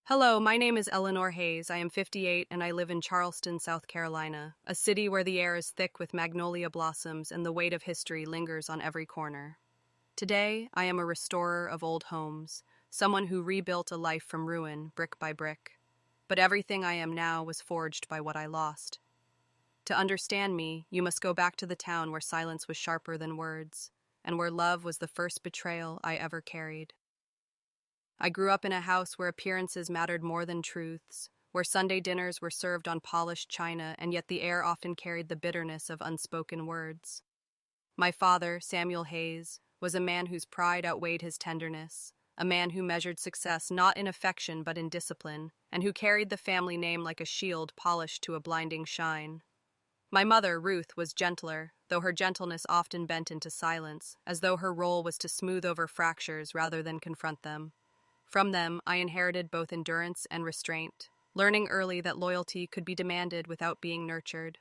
Hello, my name is Eleanor Hayes. I am 58 and I live in Charleston, South Carolina, a city where the air is thick with magnolia blossoms and the weight of history lingers on every corner. Today, I am a restorer of old homes, someone who rebuilt a life from ruin, brick by brick. But everything I am now was forged by what I lost. To understand me, you must go back to the town where silence was sharper than words, and where love was the first betrayal I ever carried. I grew up in a house where appearances mattered more than truths, where Sunday dinners were served on polished china, and yet the air often carried the bitterness of unspoken words. My father, Samuel Hayes, was a man whose pride outweighed his tenderness, a man who measured success not in affection but in discipline, and who carried the family name like a shield polished to a blinding shine. My mother, Ruth, was gentler, though her gentleness often bent into silence, as though her role was to smooth over fractures rather than confront them. From them, I inherited both endurance and restraint, learning early that loyalty could be demanded without being nurtured.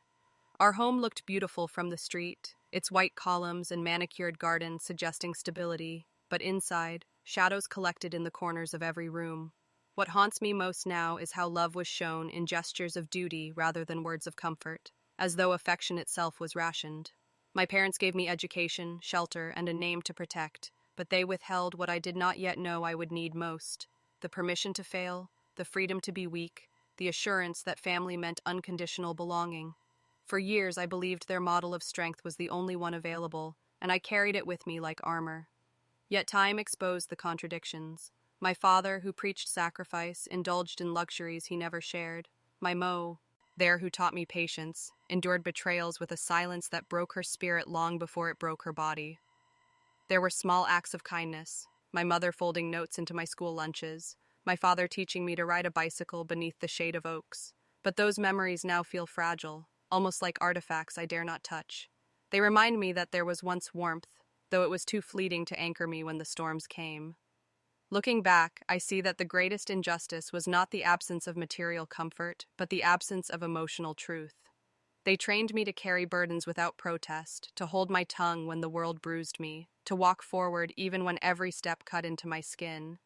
Our home looked beautiful from the street, its white columns and manicured garden suggesting stability, but inside, shadows collected in the corners of every room. What haunts me most now is how love was shown in gestures of duty rather than words of comfort, as though affection itself was rationed. My parents gave me education, shelter, and a name to protect, but they withheld what I did not yet know I would need most: the permission to fail, the freedom to be weak, the assurance that family meant unconditional belonging. For years, I believed their model of strength was the only one available, and I carried it with me like armor. Yet time exposed the contradictions. My father, who preached sacrifice, indulged in luxuries he never shared. My there who taught me patience, endured betrayals with a silence that broke her spirit long before it broke her body. There were small acts of kindness, my mother folding notes into my school lunches, my father teaching me to ride a bicycle beneath the shade of oaks. But those memories now feel fragile, almost like artifacts I dare not touch. They remind me that there was once warmth, though it was too fleeting to anchor me when the storms came. Looking back, I see that the greatest injustice was not the absence of material comfort, but the absence of emotional truth. They trained me to carry burdens without protest, to hold my tongue when the world bruised me, to walk forward even when every step cut into my skin.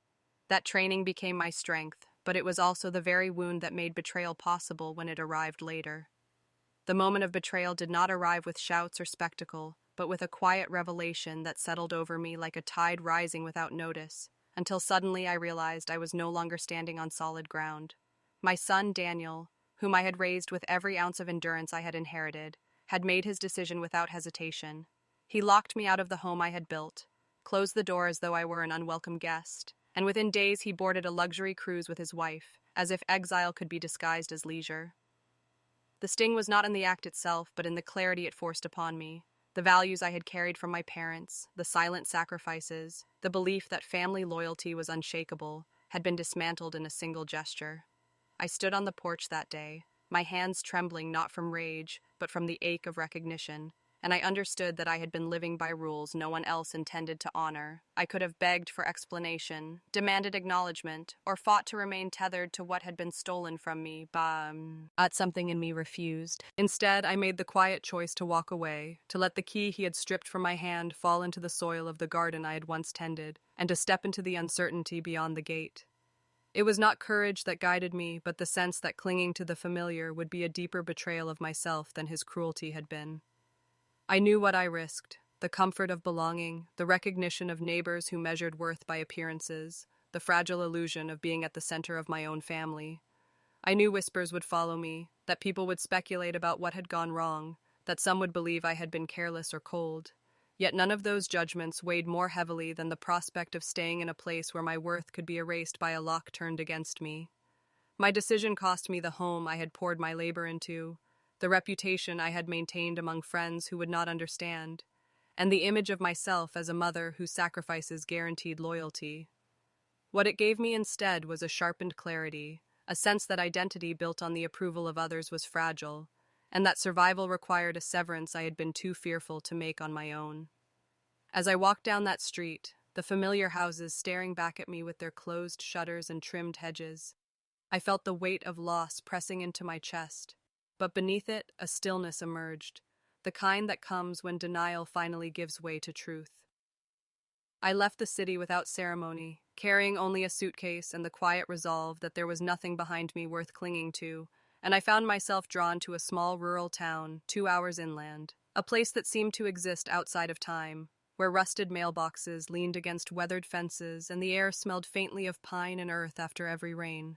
That training became my strength, but it was also the very wound that made betrayal possible when it arrived later. The moment of betrayal did not arrive with shouts or spectacle, but with a quiet revelation that settled over me like a tide rising without notice, until suddenly I realized I was no longer standing on solid ground. My son, Daniel, whom I had raised with every ounce of endurance I had inherited, had made his decision without hesitation. He locked me out of the home I had built, closed the door as though I were an unwelcome guest, and within days he boarded a luxury cruise with his wife, as if exile could be disguised as leisure. The sting was not in the act itself, but in the clarity it forced upon me. The values I had carried from my parents, the silent sacrifices, the belief that family loyalty was unshakable, had been dismantled in a single gesture. I stood on the porch that day, my hands trembling not from rage, but from the ache of recognition, and I understood that I had been living by rules no one else intended to honor. I could have begged for explanation, demanded acknowledgement, or fought to remain tethered to what had been stolen from me, but something in me refused. Instead, I made the quiet choice to walk away, to let the key he had stripped from my hand fall into the soil of the garden I had once tended, and to step into the uncertainty beyond the gate. It was not courage that guided me, but the sense that clinging to the familiar would be a deeper betrayal of myself than his cruelty had been. I knew what I risked: the comfort of belonging, the recognition of neighbors who measured worth by appearances, the fragile illusion of being at the center of my own family. I knew whispers would follow me, that people would speculate about what had gone wrong, that some would believe I had been careless or cold. Yet none of those judgments weighed more heavily than the prospect of staying in a place where my worth could be erased by a lock turned against me. My decision cost me the home I had poured my labor into, the reputation I had maintained among friends who would not understand, and the image of myself as a mother whose sacrifices guaranteed loyalty. What it gave me instead was a sharpened clarity, a sense that identity built on the approval of others was fragile, and that survival required a severance I had been too fearful to make on my own. As I walked down that street, the familiar houses staring back at me with their closed shutters and trimmed hedges, I felt the weight of loss pressing into my chest, but beneath it, a stillness emerged, the kind that comes when denial finally gives way to truth. I left the city without ceremony, carrying only a suitcase and the quiet resolve that there was nothing behind me worth clinging to, and I found myself drawn to a small rural town 2 hours inland, a place that seemed to exist outside of time, where rusted mailboxes leaned against weathered fences and the air smelled faintly of pine and earth after every rain.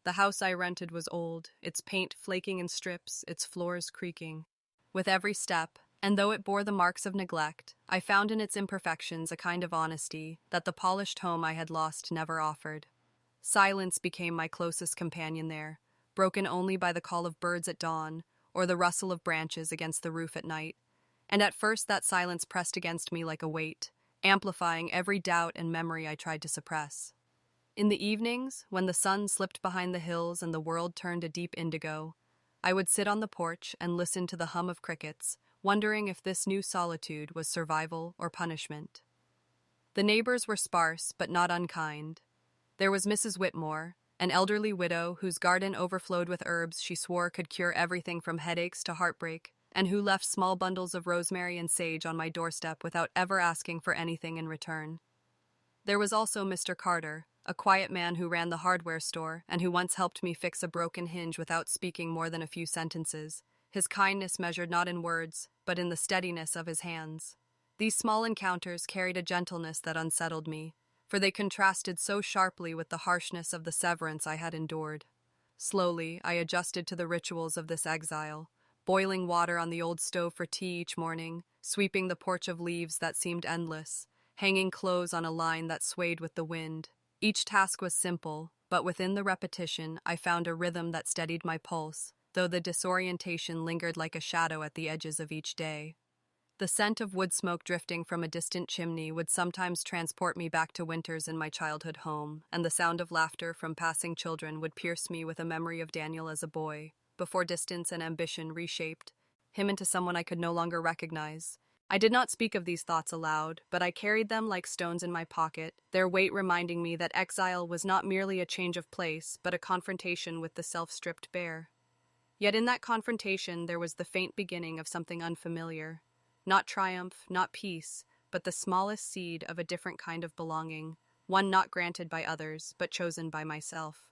The house I rented was old, its paint flaking in strips, its floors creaking. With every step, and though it bore the marks of neglect, I found in its imperfections a kind of honesty that the polished home I had lost never offered. Silence became my closest companion there, broken only by the call of birds at dawn or the rustle of branches against the roof at night. And at first that silence pressed against me like a weight, amplifying every doubt and memory I tried to suppress. In the evenings, when the sun slipped behind the hills and the world turned a deep indigo, I would sit on the porch and listen to the hum of crickets, wondering if this new solitude was survival or punishment. The neighbors were sparse but not unkind. There was Mrs. Whitmore, an elderly widow whose garden overflowed with herbs she swore could cure everything from headaches to heartbreak, and who left small bundles of rosemary and sage on my doorstep without ever asking for anything in return. There was also Mr. Carter, a quiet man who ran the hardware store and who once helped me fix a broken hinge without speaking more than a few sentences, his kindness measured not in words, but in the steadiness of his hands. These small encounters carried a gentleness that unsettled me, for they contrasted so sharply with the harshness of the severance I had endured. Slowly, I adjusted to the rituals of this exile, boiling water on the old stove for tea each morning, sweeping the porch of leaves that seemed endless, hanging clothes on a line that swayed with the wind. Each task was simple, but within the repetition I found a rhythm that steadied my pulse, though the disorientation lingered like a shadow at the edges of each day. The scent of wood smoke drifting from a distant chimney would sometimes transport me back to winters in my childhood home, and the sound of laughter from passing children would pierce me with a memory of Daniel as a boy, before distance and ambition reshaped him into someone I could no longer recognize. I did not speak of these thoughts aloud, but I carried them like stones in my pocket, their weight reminding me that exile was not merely a change of place, but a confrontation with the self-stripped bare. Yet in that confrontation there was the faint beginning of something unfamiliar. Not triumph, not peace, but the smallest seed of a different kind of belonging, one not granted by others, but chosen by myself.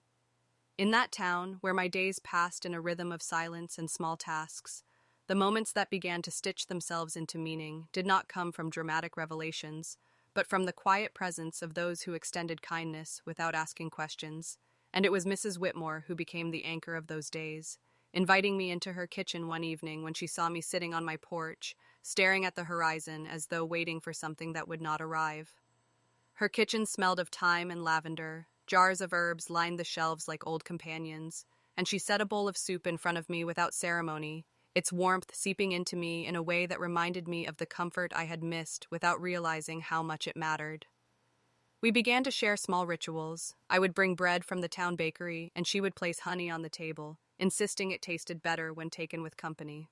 In that town, where my days passed in a rhythm of silence and small tasks, the moments that began to stitch themselves into meaning did not come from dramatic revelations, but from the quiet presence of those who extended kindness without asking questions, and it was Mrs. Whitmore who became the anchor of those days, inviting me into her kitchen one evening when she saw me sitting on my porch, staring at the horizon as though waiting for something that would not arrive. Her kitchen smelled of thyme and lavender, jars of herbs lined the shelves like old companions, and she set a bowl of soup in front of me without ceremony, its warmth seeping into me in a way that reminded me of the comfort I had missed without realizing how much it mattered. We began to share small rituals. I would bring bread from the town bakery, and she would place honey on the table, insisting it tasted better when taken with company.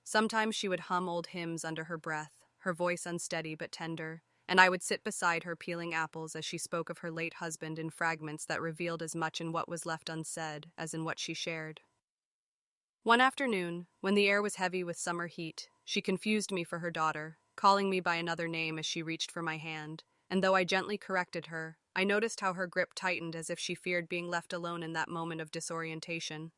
Sometimes she would hum old hymns under her breath, her voice unsteady but tender, and I would sit beside her peeling apples as she spoke of her late husband in fragments that revealed as much in what was left unsaid as in what she shared. One afternoon, when the air was heavy with summer heat, she confused me for her daughter, calling me by another name as she reached for my hand, and though I gently corrected her, I noticed how her grip tightened as if she feared being left alone in that moment of disorientation.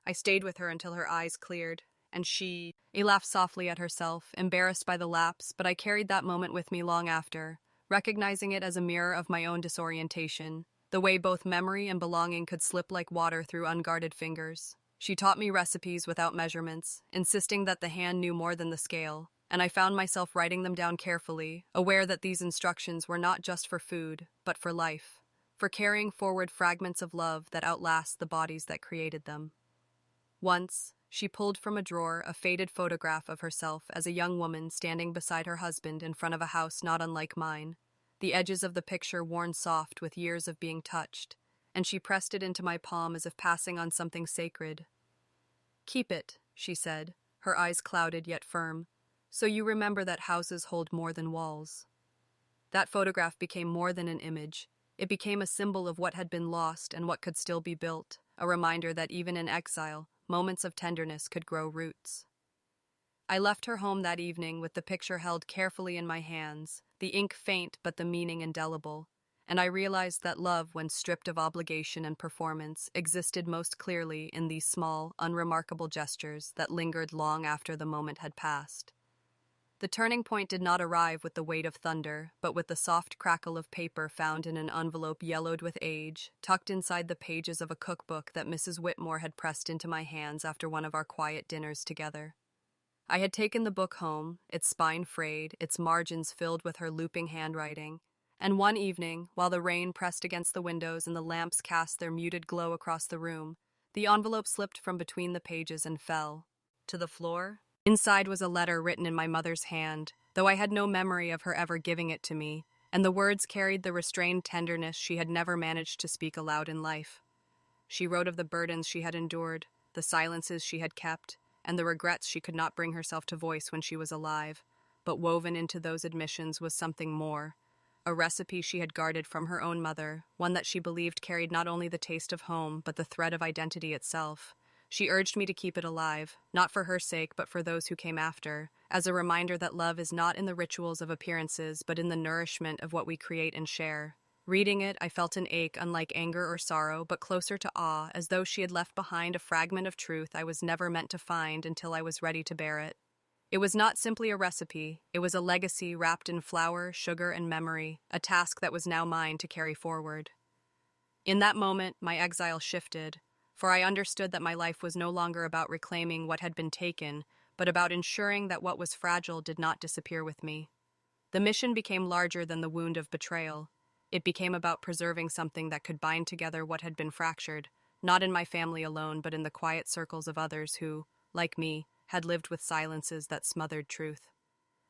I stayed with her until her eyes cleared, and she laughed softly at herself, embarrassed by the lapse, but I carried that moment with me long after, recognizing it as a mirror of my own disorientation, the way both memory and belonging could slip like water through unguarded fingers. She taught me recipes without measurements, insisting that the hand knew more than the scale, and I found myself writing them down carefully, aware that these instructions were not just for food, but for life, for carrying forward fragments of love that outlast the bodies that created them. Once, she pulled from a drawer a faded photograph of herself as a young woman standing beside her husband in front of a house not unlike mine, the edges of the picture worn soft with years of being touched, and she pressed it into my palm as if passing on something sacred. "Keep it," she said, her eyes clouded yet firm, "so you remember that houses hold more than walls." That photograph became more than an image. It became a symbol of what had been lost and what could still be built, a reminder that even in exile, moments of tenderness could grow roots. I left her home that evening with the picture held carefully in my hands, the ink faint but the meaning indelible, and I realized that love, when stripped of obligation and performance, existed most clearly in these small, unremarkable gestures that lingered long after the moment had passed. The turning point did not arrive with the weight of thunder, but with the soft crackle of paper found in an envelope yellowed with age, tucked inside the pages of a cookbook that Mrs. Whitmore had pressed into my hands after one of our quiet dinners together. I had taken the book home, its spine frayed, its margins filled with her looping handwriting, and one evening, while the rain pressed against the windows and the lamps cast their muted glow across the room, the envelope slipped from between the pages and fell to the floor. Inside was a letter written in my mother's hand, though I had no memory of her ever giving it to me, and the words carried the restrained tenderness she had never managed to speak aloud in life. She wrote of the burdens she had endured, the silences she had kept, and the regrets she could not bring herself to voice when she was alive. But woven into those admissions was something more, a recipe she had guarded from her own mother, one that she believed carried not only the taste of home, but the thread of identity itself. She urged me to keep it alive, not for her sake, but for those who came after, as a reminder that love is not in the rituals of appearances, but in the nourishment of what we create and share. Reading it, I felt an ache, unlike anger or sorrow, but closer to awe, as though she had left behind a fragment of truth I was never meant to find until I was ready to bear it. It was not simply a recipe, it was a legacy wrapped in flour, sugar, and memory, a task that was now mine to carry forward. In that moment, my exile shifted, for I understood that my life was no longer about reclaiming what had been taken, but about ensuring that what was fragile did not disappear with me. The mission became larger than the wound of betrayal. It became about preserving something that could bind together what had been fractured, not in my family alone, but in the quiet circles of others who, like me, had lived with silences that smothered truth.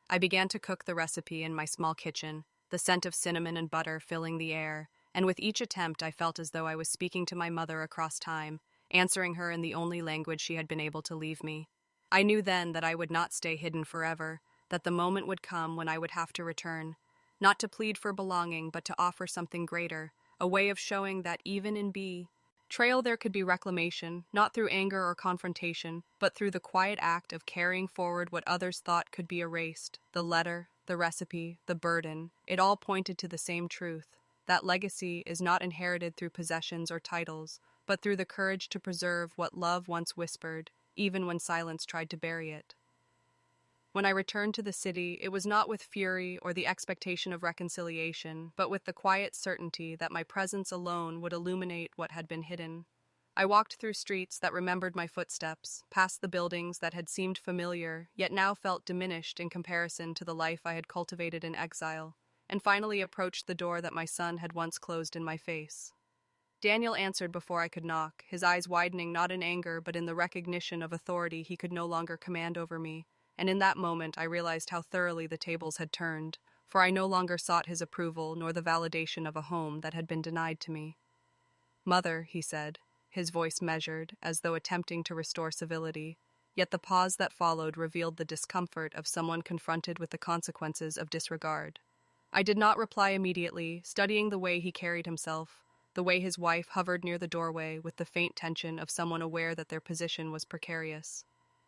I began to cook the recipe in my small kitchen, the scent of cinnamon and butter filling the air, and with each attempt I felt as though I was speaking to my mother across time, answering her in the only language she had been able to leave me. I knew then that I would not stay hidden forever, that the moment would come when I would have to return, not to plead for belonging, but to offer something greater, a way of showing that even in betrayal there could be reclamation, not through anger or confrontation, but through the quiet act of carrying forward what others thought could be erased. The letter, the recipe, the burden, it all pointed to the same truth. That legacy is not inherited through possessions or titles, but through the courage to preserve what love once whispered, even when silence tried to bury it. When I returned to the city, it was not with fury or the expectation of reconciliation, but with the quiet certainty that my presence alone would illuminate what had been hidden. I walked through streets that remembered my footsteps, past the buildings that had seemed familiar, yet now felt diminished in comparison to the life I had cultivated in exile, and finally approached the door that my son had once closed in my face. Daniel answered before I could knock, his eyes widening not in anger but in the recognition of authority he could no longer command over me, and in that moment I realized how thoroughly the tables had turned, for I no longer sought his approval nor the validation of a home that had been denied to me. "Mother," he said, his voice measured, as though attempting to restore civility, yet the pause that followed revealed the discomfort of someone confronted with the consequences of disregard. I did not reply immediately, studying the way he carried himself, the way his wife hovered near the doorway with the faint tension of someone aware that their position was precarious.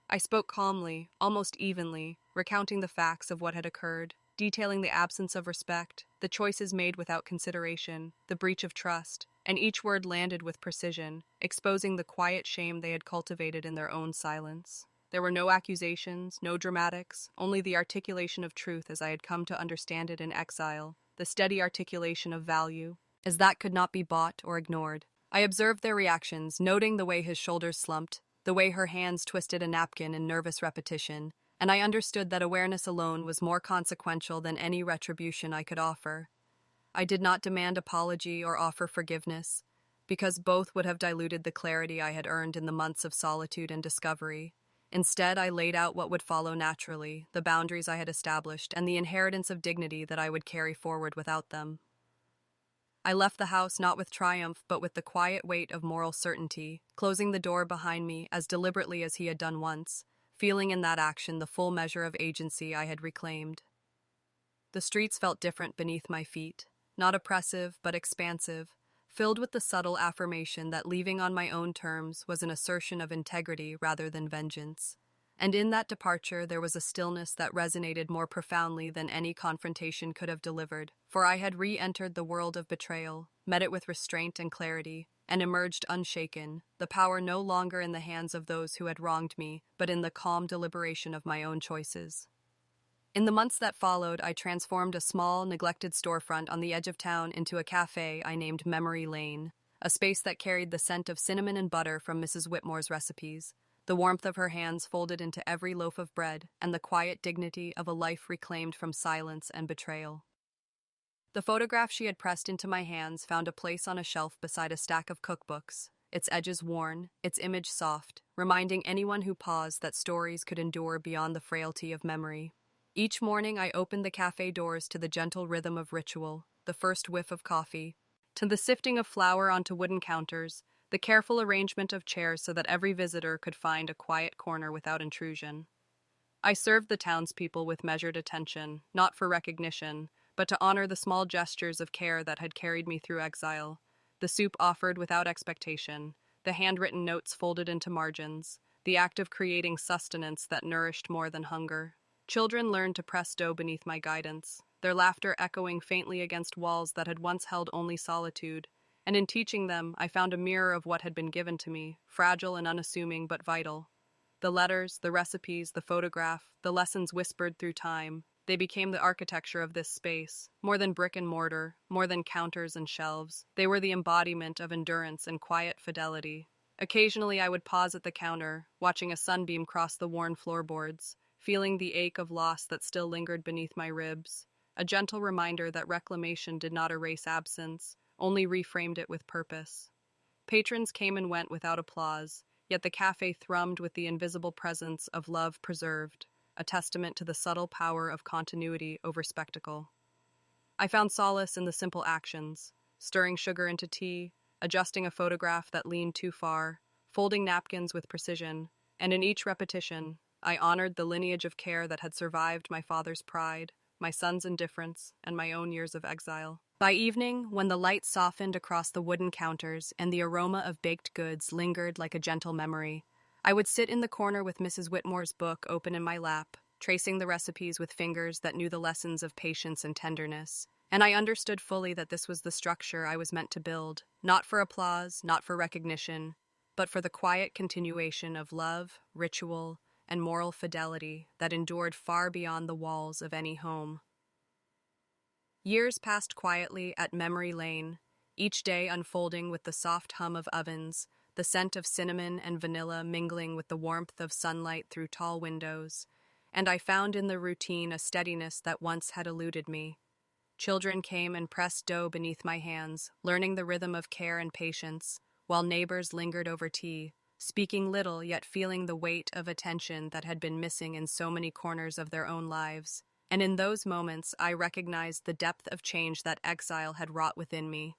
I spoke calmly, almost evenly, recounting the facts of what had occurred, detailing the absence of respect, the choices made without consideration, the breach of trust, and each word landed with precision, exposing the quiet shame they had cultivated in their own silence. There were no accusations, no dramatics, only the articulation of truth as I had come to understand it in exile, the steady articulation of value, as that could not be bought or ignored. I observed their reactions, noting the way his shoulders slumped, the way her hands twisted a napkin in nervous repetition, and I understood that awareness alone was more consequential than any retribution I could offer. I did not demand apology or offer forgiveness, because both would have diluted the clarity I had earned in the months of solitude and discovery. Instead, I laid out what would follow naturally, the boundaries I had established, and the inheritance of dignity that I would carry forward without them. I left the house not with triumph, but with the quiet weight of moral certainty, closing the door behind me as deliberately as he had done once, feeling in that action the full measure of agency I had reclaimed. The streets felt different beneath my feet, not oppressive, but expansive, filled with the subtle affirmation that leaving on my own terms was an assertion of integrity rather than vengeance. And in that departure, there was a stillness that resonated more profoundly than any confrontation could have delivered, for I had re-entered the world of betrayal, met it with restraint and clarity, and emerged unshaken, the power no longer in the hands of those who had wronged me, but in the calm deliberation of my own choices. In the months that followed, I transformed a small, neglected storefront on the edge of town into a cafe I named Memory Lane, a space that carried the scent of cinnamon and butter from Mrs. Whitmore's recipes, the warmth of her hands folded into every loaf of bread, and the quiet dignity of a life reclaimed from silence and betrayal. The photograph she had pressed into my hands found a place on a shelf beside a stack of cookbooks, its edges worn, its image soft, reminding anyone who paused that stories could endure beyond the frailty of memory. Each morning I opened the cafe doors to the gentle rhythm of ritual, the first whiff of coffee, to the sifting of flour onto wooden counters, the careful arrangement of chairs so that every visitor could find a quiet corner without intrusion. I served the townspeople with measured attention, not for recognition, but to honor the small gestures of care that had carried me through exile, the soup offered without expectation, the handwritten notes folded into margins, the act of creating sustenance that nourished more than hunger. Children learned to press dough beneath my guidance, their laughter echoing faintly against walls that had once held only solitude, and in teaching them, I found a mirror of what had been given to me, fragile and unassuming but vital. The letters, the recipes, the photograph, the lessons whispered through time, they became the architecture of this space. More than brick and mortar, more than counters and shelves, they were the embodiment of endurance and quiet fidelity. Occasionally I would pause at the counter, watching a sunbeam cross the worn floorboards, feeling the ache of loss that still lingered beneath my ribs, a gentle reminder that reclamation did not erase absence, only reframed it with purpose. Patrons came and went without applause, yet the cafe thrummed with the invisible presence of love preserved, a testament to the subtle power of continuity over spectacle. I found solace in the simple actions, stirring sugar into tea, adjusting a photograph that leaned too far, folding napkins with precision, and in each repetition, I honored the lineage of care that had survived my father's pride, my son's indifference, and my own years of exile. By evening, when the light softened across the wooden counters and the aroma of baked goods lingered like a gentle memory, I would sit in the corner with Mrs. Whitmore's book open in my lap, tracing the recipes with fingers that knew the lessons of patience and tenderness. And I understood fully that this was the structure I was meant to build, not for applause, not for recognition, but for the quiet continuation of love, ritual, and moral fidelity that endured far beyond the walls of any home. Years passed quietly at Memory Lane, each day unfolding with the soft hum of ovens, the scent of cinnamon and vanilla mingling with the warmth of sunlight through tall windows, and I found in the routine a steadiness that once had eluded me. Children came and pressed dough beneath my hands, learning the rhythm of care and patience, while neighbors lingered over tea, speaking little yet feeling the weight of attention that had been missing in so many corners of their own lives. And in those moments, I recognized the depth of change that exile had wrought within me.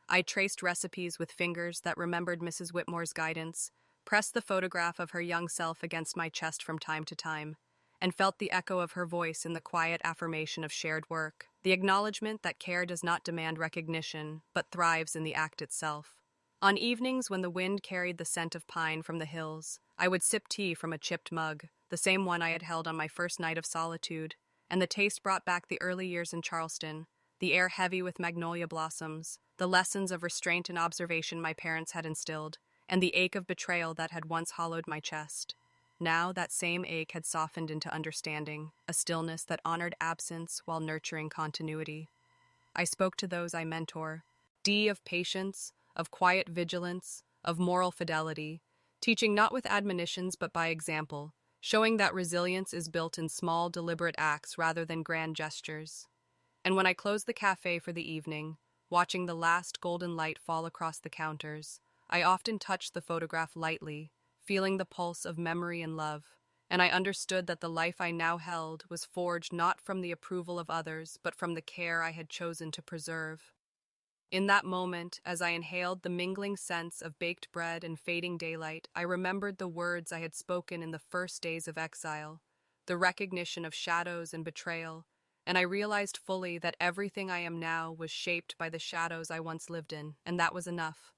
I traced recipes with fingers that remembered Mrs. Whitmore's guidance, pressed the photograph of her young self against my chest from time to time, and felt the echo of her voice in the quiet affirmation of shared work, the acknowledgement that care does not demand recognition, but thrives in the act itself. On evenings when the wind carried the scent of pine from the hills, I would sip tea from a chipped mug, the same one I had held on my first night of solitude, and the taste brought back the early years in Charleston, the air heavy with magnolia blossoms, the lessons of restraint and observation my parents had instilled, and the ache of betrayal that had once hollowed my chest. Now that same ache had softened into understanding, a stillness that honored absence while nurturing continuity. I spoke to those I mentor, of patience, of quiet vigilance, of moral fidelity, teaching not with admonitions but by example, showing that resilience is built in small, deliberate acts rather than grand gestures. And when I closed the cafe for the evening, watching the last golden light fall across the counters, I often touched the photograph lightly, feeling the pulse of memory and love, and I understood that the life I now held was forged not from the approval of others, but from the care I had chosen to preserve. In that moment, as I inhaled the mingling scents of baked bread and fading daylight, I remembered the words I had spoken in the first days of exile, the recognition of shadows and betrayal, and I realized fully that everything I am now was shaped by the shadows I once lived in, and that was enough.